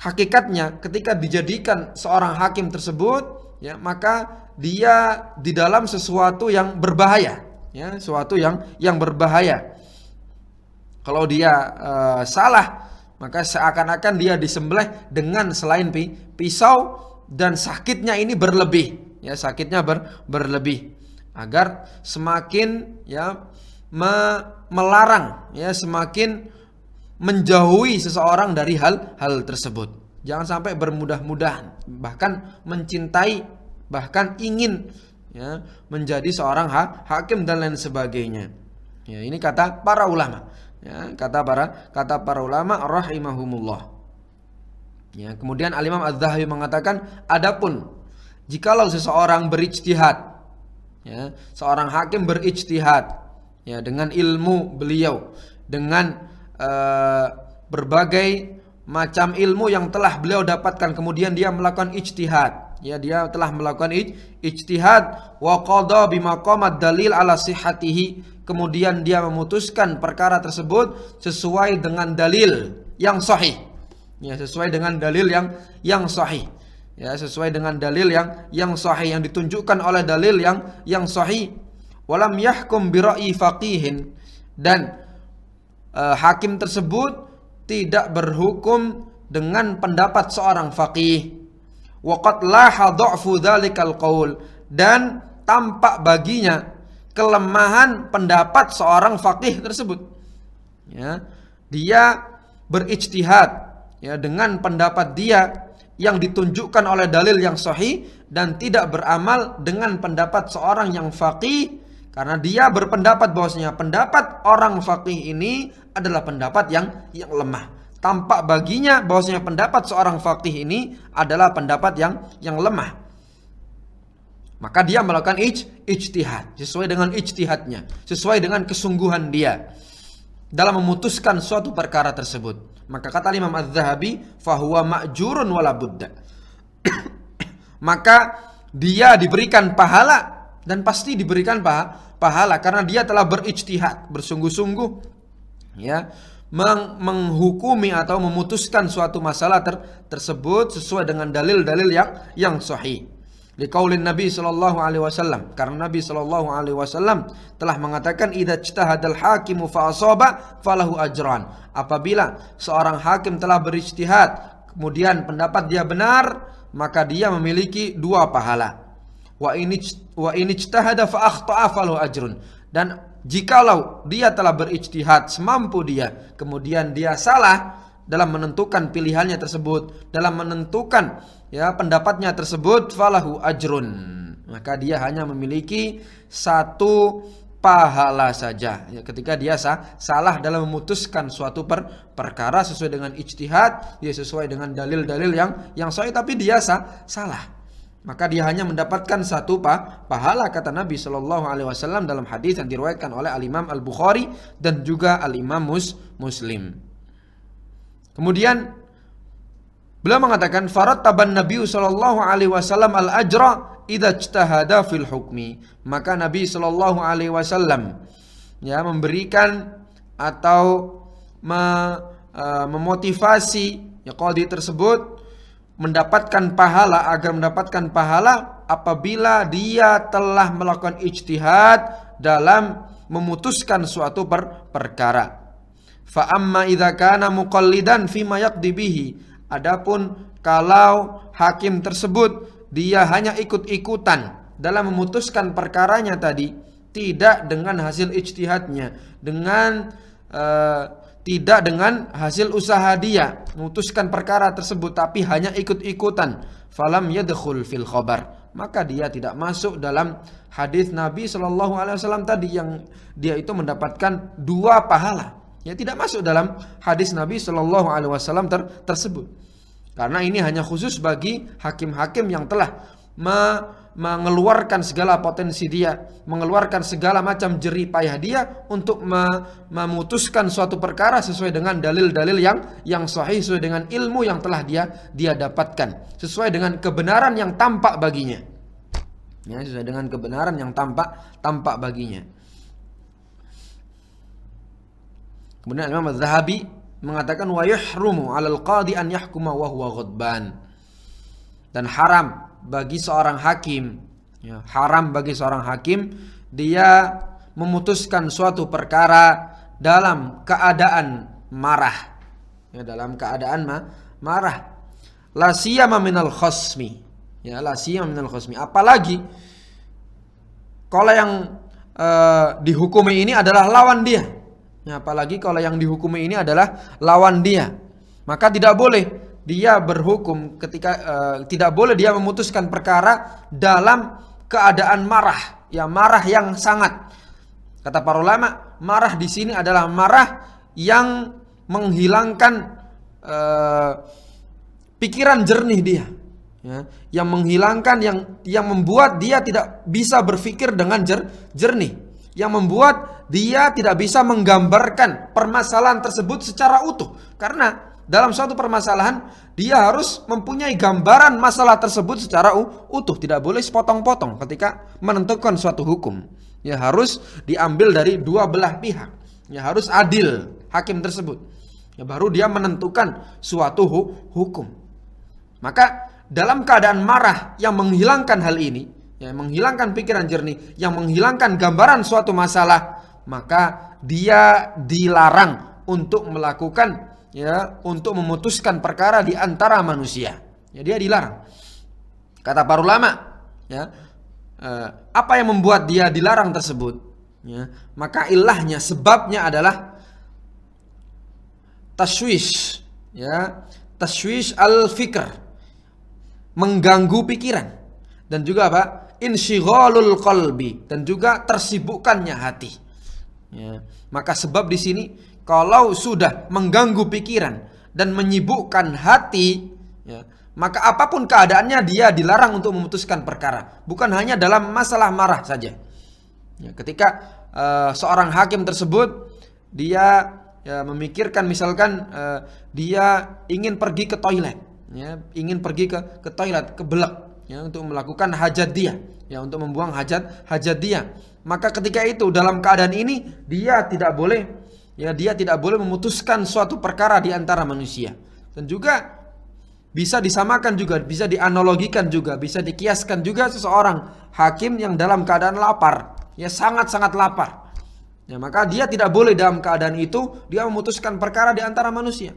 hakikatnya ketika dijadikan seorang hakim tersebut, ya, maka dia di dalam sesuatu yang berbahaya, ya, sesuatu yang berbahaya. Kalau dia salah, maka seakan-akan dia disembelih dengan selain pisau, dan sakitnya ini berlebih, ya, sakitnya berlebih, agar semakin, ya, melarang, ya, semakin menjauhi seseorang dari hal tersebut. Jangan sampai bermudah-mudahan, bahkan mencintai, bahkan ingin, ya, menjadi seorang hakim dan lain sebagainya. Ya, ini kata para ulama. Ya, kata para ulama rahimahumullah. Ya, kemudian Al-Imam Az-Zahabi mengatakan, adapun jikalau seseorang berijtihad, ya, seorang hakim berijtihad, ya, dengan ilmu beliau, dengan berbagai macam ilmu yang telah beliau dapatkan, kemudian dia melakukan ijtihad, ya, dia telah melakukan ijtihad, wa qada bima qamad dalil ala sihhatihi, kemudian dia memutuskan perkara tersebut sesuai dengan dalil yang sahih, ya, sesuai dengan dalil yang sahih, ya, sesuai dengan dalil yang sahih, yang ditunjukkan oleh dalil yang sahih. Walam yahkum bi ra'yi faqihin, dan hakim tersebut tidak berhukum dengan pendapat seorang faqih. Wa qad laha dha'fu dzalikal qaul, dan tampak baginya kelemahan pendapat seorang faqih tersebut, ya, dia berijtihad, ya, dengan pendapat dia yang ditunjukkan oleh dalil yang sahih, dan tidak beramal dengan pendapat seorang yang faqih, karena dia berpendapat bahwasanya pendapat orang faqih ini adalah pendapat yang lemah. Tampak baginya bahwasanya pendapat seorang faqih ini adalah pendapat yang lemah. Maka dia melakukan ijtihad sesuai dengan ijtihadnya, sesuai dengan kesungguhan dia dalam memutuskan suatu perkara tersebut. Maka kata Imam Az-Zahabi, fahuwa ma'jurun wala budda. Maka dia diberikan pahala, dan pasti diberikan pahala karena dia telah berijtihad, bersungguh-sungguh, ya, menghukumi atau memutuskan suatu masalah tersebut sesuai dengan dalil-dalil yang sahih. Liqaulin Nabi sallallahu alaihi wasallam, karena Nabi sallallahu alaihi wasallam telah mengatakan, idza ijtahadal hakimu fa asaba falahu ajran. Apabila seorang hakim telah berijtihad kemudian pendapat dia benar, maka dia memiliki 2 pahala. Wa in ijtahada fa akhta'a falahu ajrun. Dan jikalau dia telah berijtihad semampu dia, kemudian dia salah dalam menentukan pilihannya tersebut, dalam menentukan, ya, pendapatnya tersebut, falahu ajrun, maka dia hanya memiliki satu pahala saja. Ya, ketika dia salah dalam memutuskan suatu perkara sesuai dengan ijtihad, dia sesuai dengan dalil-dalil yang sahih, tapi dia salah, maka dia hanya mendapatkan satu pahala, kata Nabi Shallallahu Alaihi Wasallam dalam hadis yang diriwayatkan oleh Al Imam Al Bukhari dan juga Al Imam Muslim. Kemudian beliau mengatakan, farattaban Nabi Shallallahu Alaihi Wasallam al ajra idza ijtahada fil hukmi. Maka Nabi Shallallahu Alaihi Wasallam memberikan atau memotivasi qadhi tersebut mendapatkan pahala, agar mendapatkan pahala apabila dia telah melakukan ijtihad dalam memutuskan suatu perkara. Fa amma idza kana muqallidan fima yaqdi bihi. Adapun kalau hakim tersebut dia hanya ikut-ikutan dalam memutuskan perkaranya tadi, tidak dengan hasil ijtihadnya, tidak dengan hasil usaha dia memutuskan perkara tersebut, tapi hanya ikut-ikutan, falam yadkhul fil khabar, maka dia tidak masuk dalam hadis Nabi Shallallahu Alaihi Wasallam tadi yang dia itu mendapatkan dua pahala. Ya, tidak masuk dalam hadis Nabi Shallallahu Alaihi Wasallam tersebut, karena ini hanya khusus bagi hakim-hakim yang telah mengeluarkan segala potensi dia, mengeluarkan segala macam jerih payah dia untuk memutuskan suatu perkara sesuai dengan dalil-dalil yang sahih, sesuai dengan ilmu yang telah dia dapatkan, sesuai dengan kebenaran yang tampak baginya. Ya, sesuai dengan kebenaran yang tampak baginya. Kemudian Imam Az-Zahabi mengatakan, wa yahrumu 'alal qadi an yahkuma wa huwa ghadban. Dan haram bagi seorang hakim, haram bagi seorang hakim dia memutuskan suatu perkara dalam keadaan marah, dalam keadaan marah. La siyama minal khasmi, la siyama minal khasmi. Apalagi kalau yang dihukumi ini adalah lawan dia. Apalagi kalau yang dihukumi ini adalah lawan dia, maka tidak boleh dia berhukum ketika tidak boleh dia memutuskan perkara dalam keadaan marah, marah yang sangat. Kata para ulama, marah di sini adalah marah yang menghilangkan pikiran jernih dia, yang menghilangkan, yang membuat dia tidak bisa berpikir dengan jernih, yang membuat dia tidak bisa menggambarkan permasalahan tersebut secara utuh. Karena dalam suatu permasalahan dia harus mempunyai gambaran masalah tersebut secara utuh, tidak boleh sepotong-potong ketika menentukan suatu hukum. Ya, harus diambil dari dua belah pihak. Ya, harus adil hakim tersebut. Ya, baru dia menentukan suatu hukum. Maka dalam keadaan marah yang menghilangkan hal ini, yang menghilangkan pikiran jernih, yang menghilangkan gambaran suatu masalah, maka dia dilarang untuk melakukan, untuk memutuskan perkara di antara manusia. Ya, dia dilarang. Kata para ulama, apa yang membuat dia dilarang tersebut? Maka ilahnya, sebabnya adalah tashwish, tashwish al-fikr, mengganggu pikiran, dan juga apa? Insyighalul qalbi, dan juga tersibukkannya hati. Maka sebab di sini, kalau sudah mengganggu pikiran dan menyibukkan hati, maka apapun keadaannya dia dilarang untuk memutuskan perkara. Bukan hanya dalam masalah marah saja. Ketika seorang hakim tersebut dia memikirkan, misalkan dia ingin pergi ke toilet, ingin pergi ke toilet, kebelet, untuk melakukan hajat dia, untuk membuang hajat dia. Maka ketika itu, dalam keadaan ini dia tidak boleh, dia tidak boleh memutuskan suatu perkara di antara manusia. Dan juga bisa disamakan juga, bisa dianalogikan juga, bisa dikiaskan juga seseorang hakim yang dalam keadaan lapar, sangat-sangat lapar. Maka dia tidak boleh dalam keadaan itu dia memutuskan perkara di antara manusia.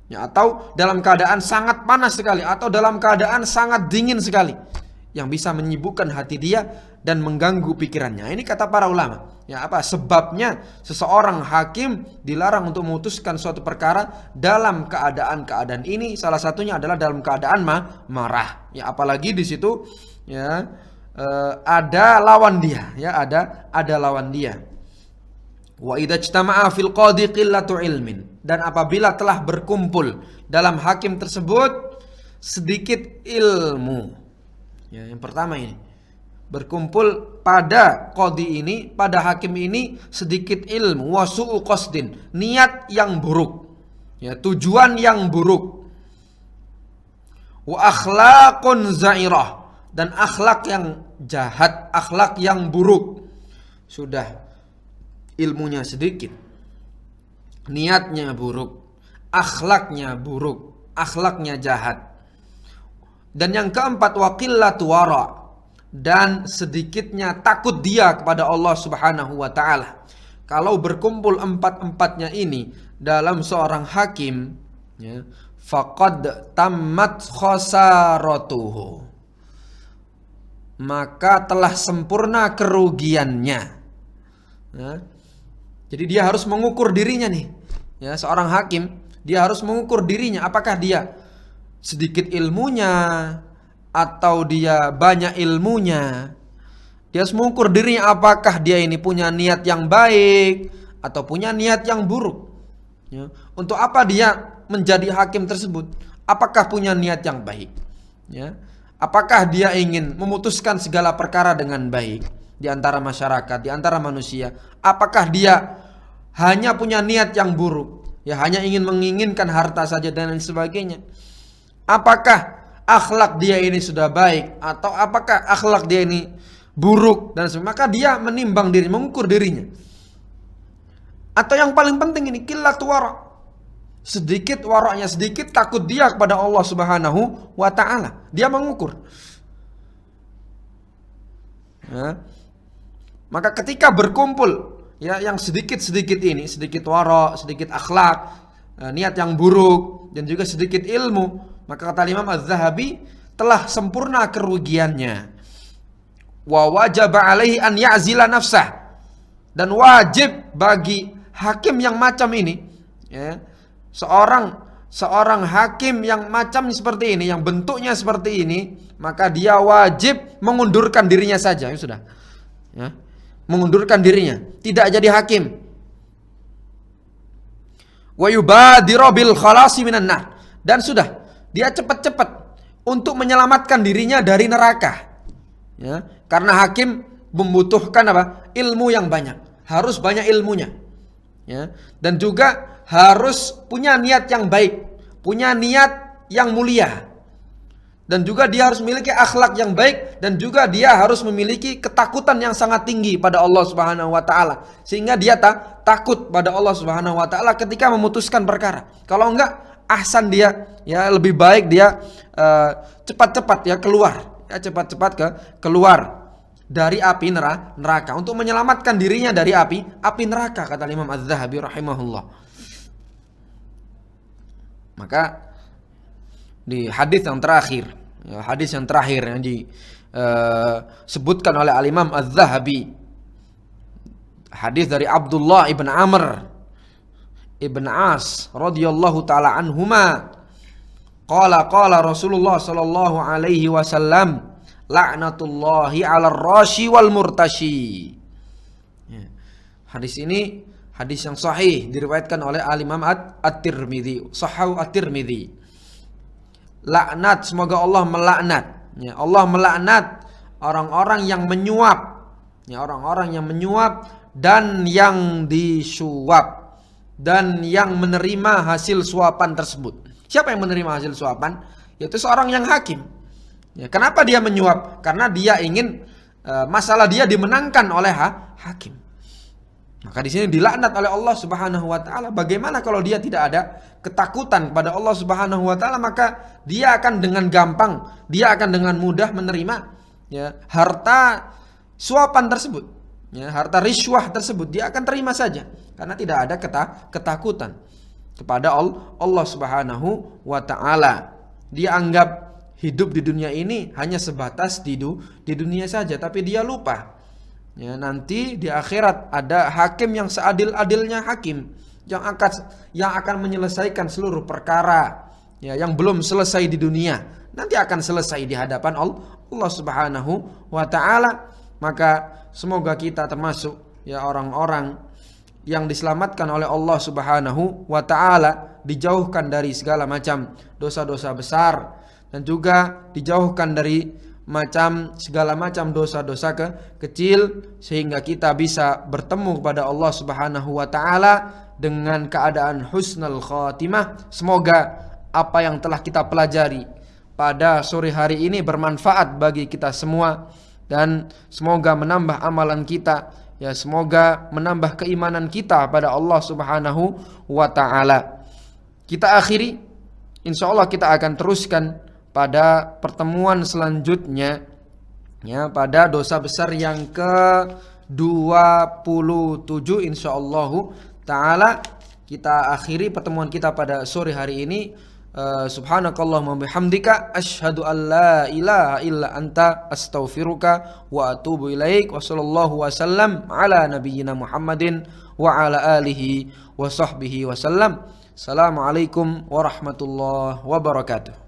Atau dalam keadaan sangat panas sekali, atau dalam keadaan sangat dingin sekali, yang bisa menyibukkan hati dia dan mengganggu pikirannya. Ini kata para ulama. Sebabnya seseorang hakim dilarang untuk memutuskan suatu perkara dalam keadaan-keadaan ini. Salah satunya adalah dalam keadaan marah. Apalagi di situ ya, ada lawan dia, ya, ada lawan dia. Wa idza ijtama'a fil qadi qillatu ilmin, dan apabila telah berkumpul dalam hakim tersebut sedikit ilmu. Ya, yang pertama ini, berkumpul pada qadi ini, pada hakim ini sedikit ilmu, wa su'u qasdin, niat yang buruk, ya, tujuan yang buruk, wa akhlaqun za'irah, dan akhlak yang jahat, akhlak yang buruk. Sudah ilmunya sedikit, niatnya buruk, akhlaknya buruk, akhlaknya jahat. Dan yang keempat, wa qillatu wara', dan sedikitnya takut dia kepada Allah Subhanahu wa taala. Kalau berkumpul empat-empatnya ini dalam seorang hakim, ya, faqad tammat khasaratuhu, maka telah sempurna kerugiannya. Ya. Jadi dia harus mengukur dirinya nih. Ya, seorang hakim dia harus mengukur dirinya, apakah dia sedikit ilmunya atau dia banyak ilmunya. Dia harus mengukur dirinya, apakah dia ini punya niat yang baik atau punya niat yang buruk. Ya. Untuk apa dia menjadi hakim tersebut? Apakah punya niat yang baik? Ya. Apakah dia ingin memutuskan segala perkara dengan baik di antara masyarakat, di antara manusia? Apakah dia hanya punya niat yang buruk? Ya, hanya ingin menginginkan harta saja dan lain sebagainya. Apakah akhlak dia ini sudah baik atau apakah akhlak dia ini buruk dan sebagainya? Maka dia menimbang diri, mengukur dirinya. Atau yang paling penting ini, qillatu wara', sedikit waraknya, sedikit takut dia kepada Allah Subhanahu wa taala. Dia mengukur. Ya. Maka ketika berkumpul, ya, yang sedikit-sedikit ini, sedikit wara', sedikit akhlak, niat yang buruk, dan juga sedikit ilmu, maka kata Imam Az-Zahabi telah sempurna kerugiannya. Wa wajaba alaihi an ya'zila nafsah, dan wajib bagi hakim yang macam ini, ya, seorang hakim yang macam seperti ini, yang bentuknya seperti ini, maka dia wajib mengundurkan dirinya saja, ya sudah. Ya, mengundurkan dirinya, tidak jadi hakim. Wa yubadiru bil khalasi minan nar, dan sudah, dia cepat-cepat untuk menyelamatkan dirinya dari neraka. Ya, karena hakim membutuhkan apa? Ilmu yang banyak, harus banyak ilmunya. Ya, dan juga harus punya niat yang baik, punya niat yang mulia, dan juga dia harus memiliki akhlak yang baik, dan juga dia harus memiliki ketakutan yang sangat tinggi pada Allah Subhanahu wa taala, sehingga dia takut pada Allah Subhanahu wa taala ketika memutuskan perkara. Kalau enggak, ahsan dia, ya, lebih baik dia cepat-cepat ya keluar, ya, cepat-cepat keluar dari api neraka untuk menyelamatkan dirinya dari api neraka, kata Imam Az-Zahabi rahimahullah. Maka di hadis yang terakhir, ya, hadis yang terakhir yang disebutkan oleh Al-Imam Az-Zahabi, hadis dari Abdullah ibn Amr ibn As radhiyallahu taala anhuma, qala Rasulullah sallallahu alaihi wasallam, la'natullahi 'alar rashi wal murtashi. Ya. Hadis ini hadis yang sahih, diriwayatkan oleh Al-Imam At-Tirmidzi, Sahih At-Tirmidzi. Laknat, semoga Allah melaknat, ya, Allah melaknat orang-orang yang menyuap, ya, orang-orang yang menyuap dan yang disuap, dan yang menerima hasil suapan tersebut. Siapa yang menerima hasil suapan? Yaitu seorang yang hakim. Ya, kenapa dia menyuap? Karena dia ingin masalah dia dimenangkan oleh hakim. Maka di sini dilaknat oleh Allah Subhanahu wa taala. Bagaimana kalau dia tidak ada ketakutan kepada Allah Subhanahu wa taala, maka dia akan dengan gampang, dia akan dengan mudah menerima, ya, harta suapan tersebut, ya, harta riswah tersebut, dia akan terima saja karena tidak ada ketakutan kepada Allah Subhanahu wa taala. Dia anggap hidup di dunia ini hanya sebatas di dunia saja, tapi dia lupa, ya, nanti di akhirat ada hakim yang seadil-adilnya hakim, yang akan menyelesaikan seluruh perkara ya, yang belum selesai di dunia, nanti akan selesai di hadapan Allah Subhanahu wa taala. Maka semoga kita termasuk ya orang-orang yang diselamatkan oleh Allah Subhanahu wa taala, dijauhkan dari segala macam dosa-dosa besar dan juga dijauhkan dari segala macam dosa-dosa kecil, sehingga kita bisa bertemu kepada Allah Subhanahu wa taala dengan keadaan husnul khatimah. Semoga apa yang telah kita pelajari pada sore hari ini bermanfaat bagi kita semua, dan semoga menambah amalan kita, ya, semoga menambah keimanan kita pada Allah Subhanahu wa taala. Kita akhiri, insyaallah kita akan teruskan pada pertemuan selanjutnya, ya, pada dosa besar yang ke-27 insyaallah taala. Kita akhiri pertemuan kita pada sore hari ini. Subhanakallahumma bihamdika asyhadu an la ilaha illa anta astaghfiruka wa atubu ilaik. Wa sallallahu wasallam ala nabiyyina Muhammadin wa ala alihi wa sahbihi wasallam. Assalamualaikum warahmatullahi wabarakatuh.